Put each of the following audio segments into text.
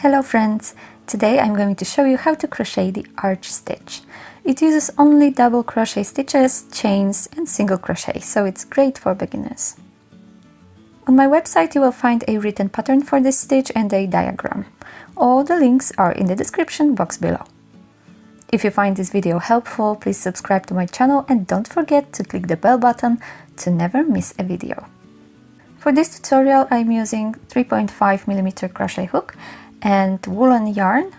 Hello friends! Today I'm going to show you how to crochet the arch stitch. It uses only double crochet stitches, chains and single crochet, so it's great for beginners. On my website you will find a written pattern for this stitch and a diagram. All the links are in the description box below. If you find this video helpful, please subscribe to my channel and don't forget to click the bell button to never miss a video. For this tutorial I'm using 3.5mm crochet hook and woolen yarn.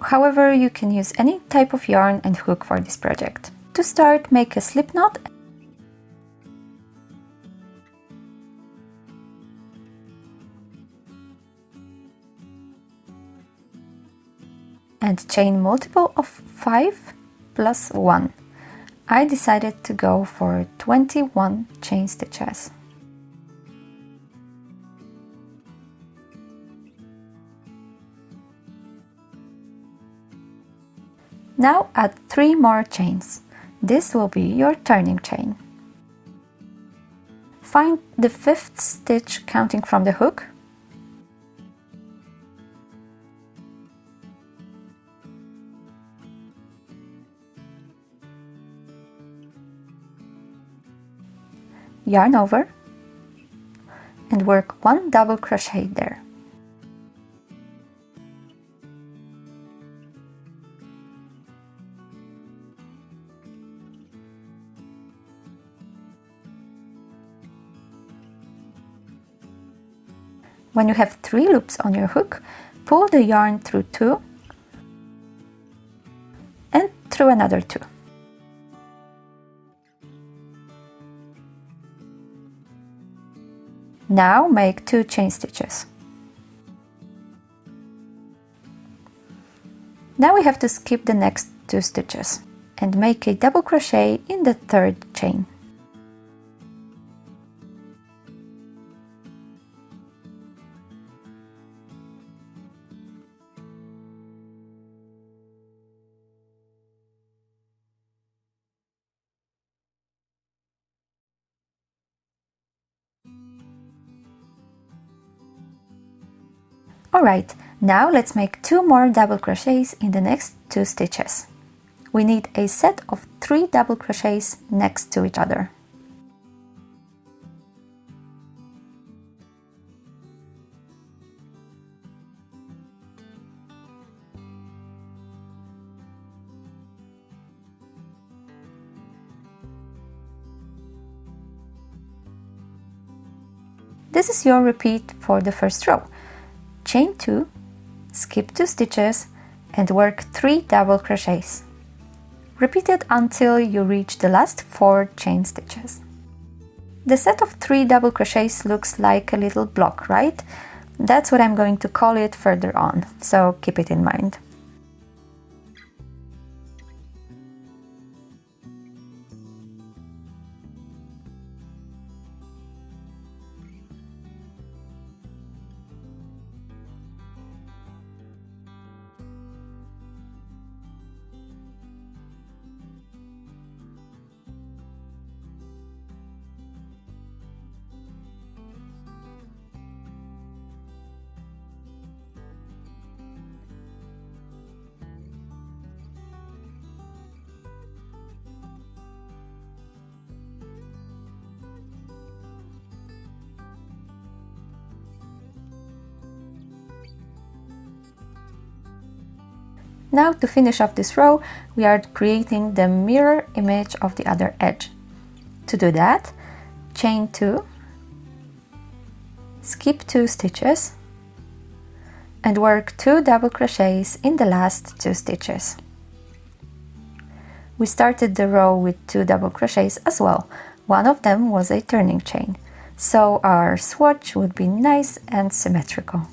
However, you can use any type of yarn and hook for this project. To start, make a slip knot and chain multiple of 5 plus 1. I decided to go for 21 chain stitches. Now add 3 more chains. This will be your turning chain. Find the 5th stitch counting from the hook. Yarn over and work 1 double crochet there. When you have 3 loops on your hook, pull the yarn through 2 and through another 2. Now make 2 chain stitches. Now we have to skip the next 2 stitches and make a double crochet in the 3rd chain. Alright, now let's make 2 more double crochets in the next 2 stitches. We need a set of 3 double crochets next to each other. This is your repeat for the first row. Chain 2, skip 2 stitches and work 3 double crochets. Repeat it until you reach the last 4 chain stitches. The set of 3 double crochets looks like a little block, right? That's what I'm going to call it further on, so keep it in mind. Now to finish off this row, we are creating the mirror image of the other edge. To do that, chain 2, skip 2 stitches and work 2 double crochets in the last 2 stitches. We started the row with 2 double crochets as well. One of them was a turning chain, so our swatch would be nice and symmetrical.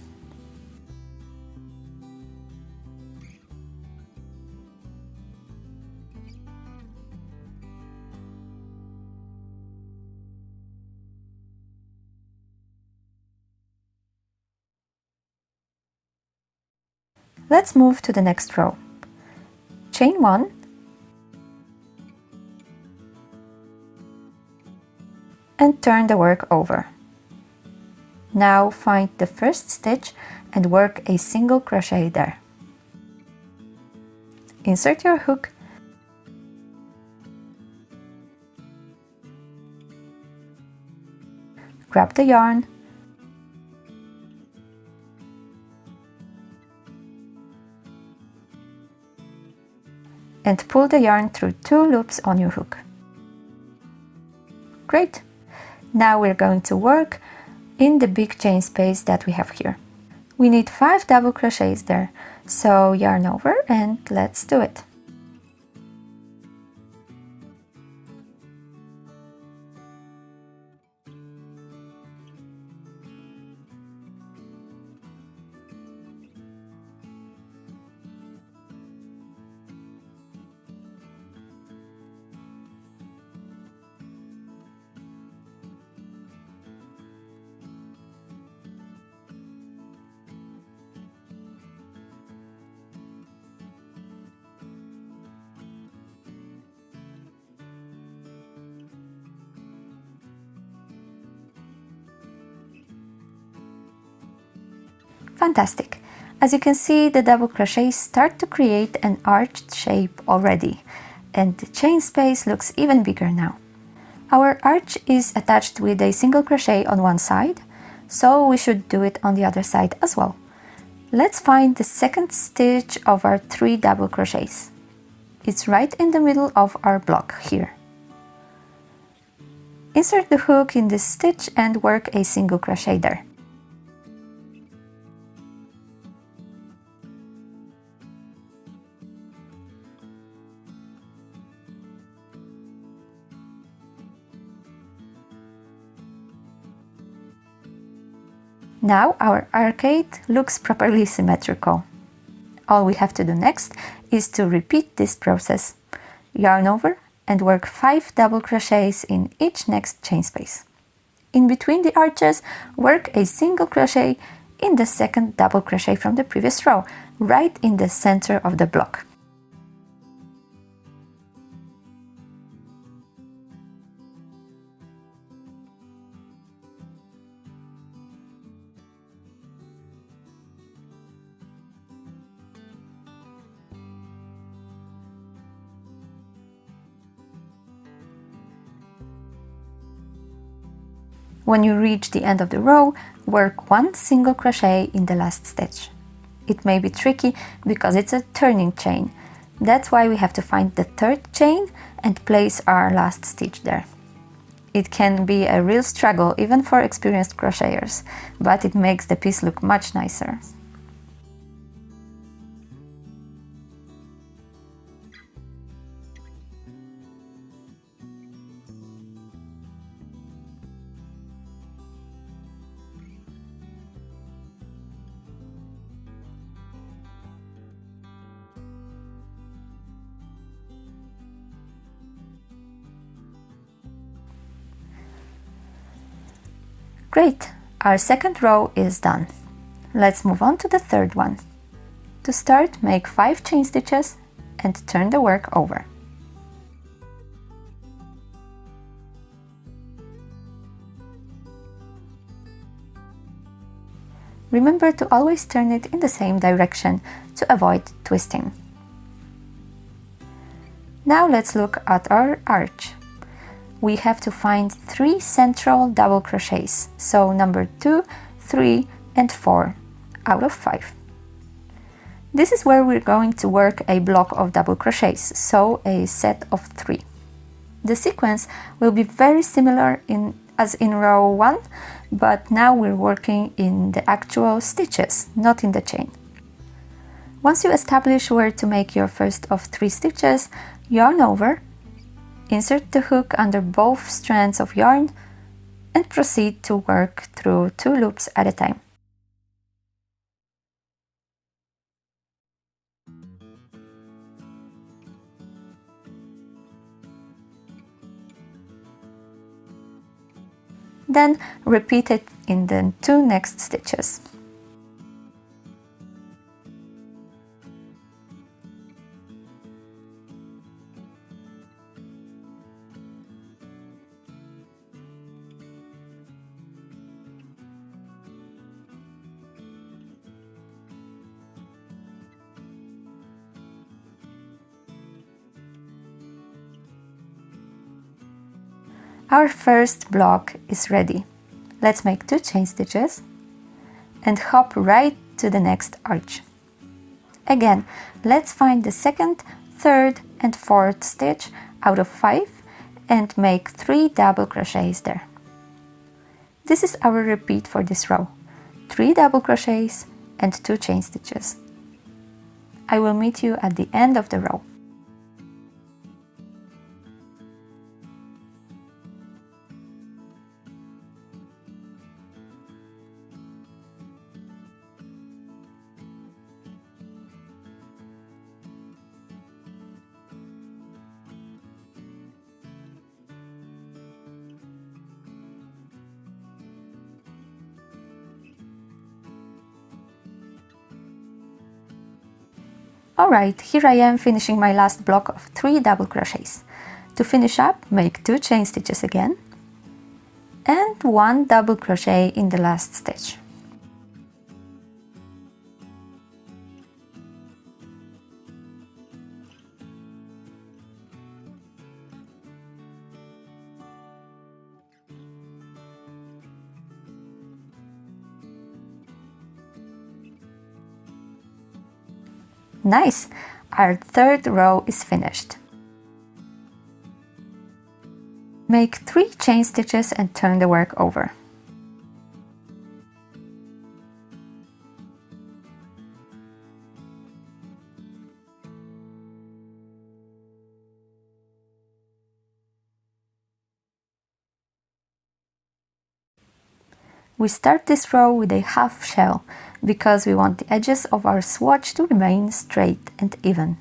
Let's move to the next row. Chain 1 and turn the work over. Now find the first stitch and work a single crochet there. Insert your hook grab the yarn and pull the yarn through 2 loops on your hook. Great! Now we're going to work in the big chain space that we have here. We need 5 double crochets there, so yarn over and let's do it. Fantastic! As you can see, the double crochets start to create an arched shape already, and the chain space looks even bigger now. Our arch is attached with a single crochet on one side, so we should do it on the other side as well. Let's find the second stitch of our 3 double crochets. It's right in the middle of our block here. Insert the hook in this stitch and work a single crochet there. Now our arcade looks properly symmetrical. All we have to do next is to repeat this process. Yarn over and work 5 double crochets in each next chain space. In between the arches, work a single crochet in the second double crochet from the previous row, right in the center of the block. When you reach the end of the row, work 1 single crochet in the last stitch. It may be tricky because it's a turning chain. That's why we have to find the 3rd chain and place our last stitch there. It can be a real struggle even for experienced crocheters, but it makes the piece look much nicer. Great! Our second row is done. Let's move on to the 3rd one. To start, make 5 chain stitches and turn the work over. Remember to always turn it in the same direction to avoid twisting. Now let's look at our arch. We have to find 3 central double crochets, so number 2, 3 and 4 out of 5. This is where we're going to work a block of double crochets, so a set of 3. The sequence will be very similar as in row 1, but now we're working in the actual stitches, not in the chain. Once you establish where to make your first of 3 stitches, yarn over, insert the hook under both strands of yarn and proceed to work through 2 loops at a time. Then repeat it in the 2 next stitches. Our first block is ready. Let's make 2 chain stitches and hop right to the next arch. Again, let's find the second, third and fourth stitch out of 5 and make 3 double crochets there. This is our repeat for this row. 3 double crochets and 2 chain stitches. I will meet you at the end of the row. Alright, here I am finishing my last block of 3 double crochets. To finish up, make 2 chain stitches again and 1 double crochet in the last stitch. Nice! Our third row is finished. Make 3 chain stitches and turn the work over. We start this row with a half shell because we want the edges of our swatch to remain straight and even.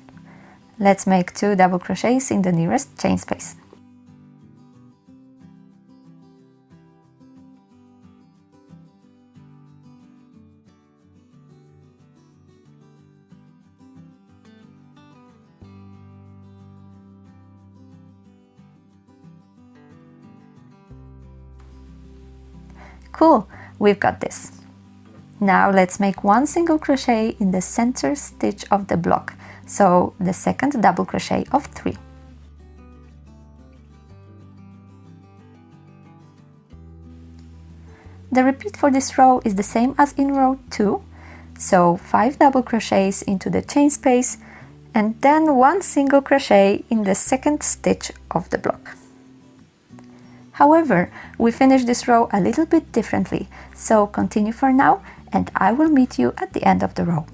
Let's make 2 double crochets in the nearest chain space. Cool, we've got this. Now let's make 1 single crochet in the center stitch of the block, so the second double crochet of 3. The repeat for this row is the same as in row 2, so 5 double crochets into the chain space and then 1 single crochet in the second stitch of the block. However, we finish this row a little bit differently, so continue for now and I will meet you at the end of the row.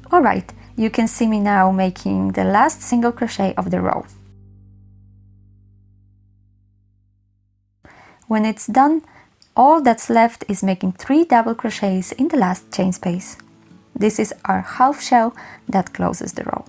Alright, you can see me now making the last single crochet of the row. When it's done, all that's left is making 3 double crochets in the last chain space. This is our half shell that closes the row.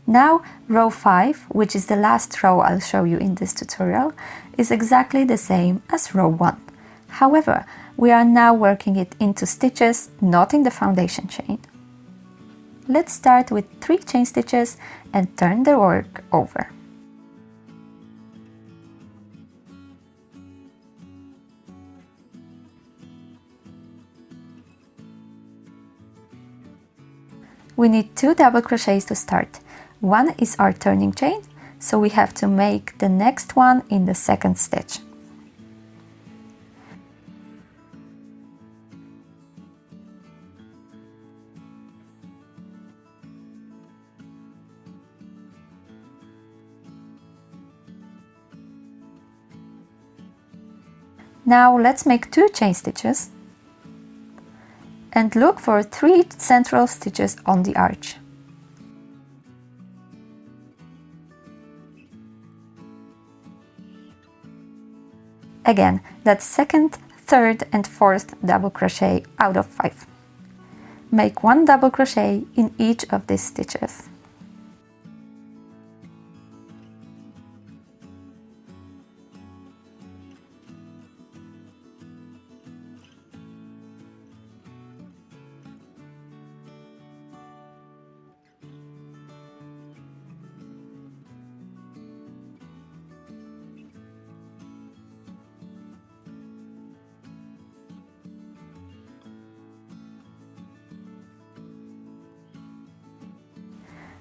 Now, row 5, which is the last row I'll show you in this tutorial, is exactly the same as row 1. However, we are now working it into stitches, not in the foundation chain. Let's start with 3 chain stitches and turn the work over. We need 2 double crochets to start. One is our turning chain, so we have to make the next one in the second stitch. Now let's make 2 chain stitches and look for 3 central stitches on the arch. Again, that's second, third and fourth double crochet out of 5. Make 1 double crochet in each of these stitches.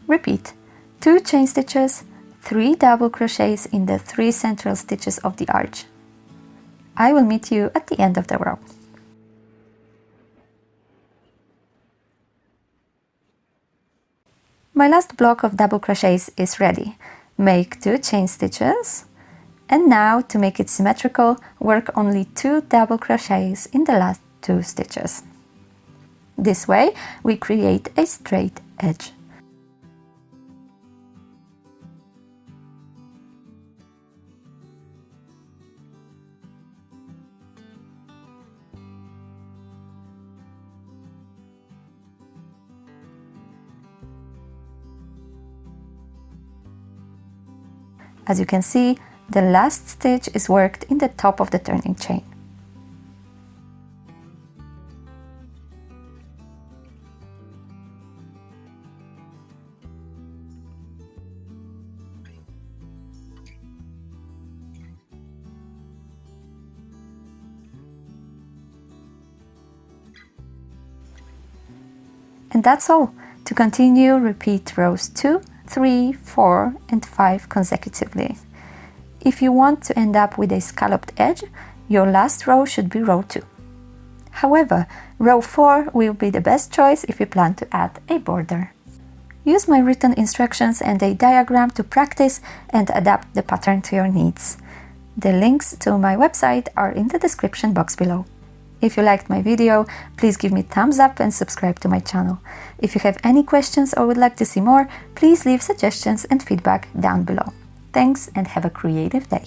Repeat 2 chain stitches, 3 double crochets in the 3 central stitches of the arch. I will meet you at the end of the row. My last block of double crochets is ready. Make 2 chain stitches, and now to make it symmetrical, work only 2 double crochets in the last 2 stitches. This way we create a straight edge. As you can see, the last stitch is worked in the top of the turning chain. And that's all. To continue, repeat rows 2, 3, 4 and 5 consecutively. If you want to end up with a scalloped edge, your last row should be row 2. However, row 4 will be the best choice if you plan to add a border. Use my written instructions and a diagram to practice and adapt the pattern to your needs. The links to my website are in the description box below. If you liked my video, please give me thumbs up and subscribe to my channel. If you have any questions or would like to see more, please leave suggestions and feedback down below. Thanks and have a creative day!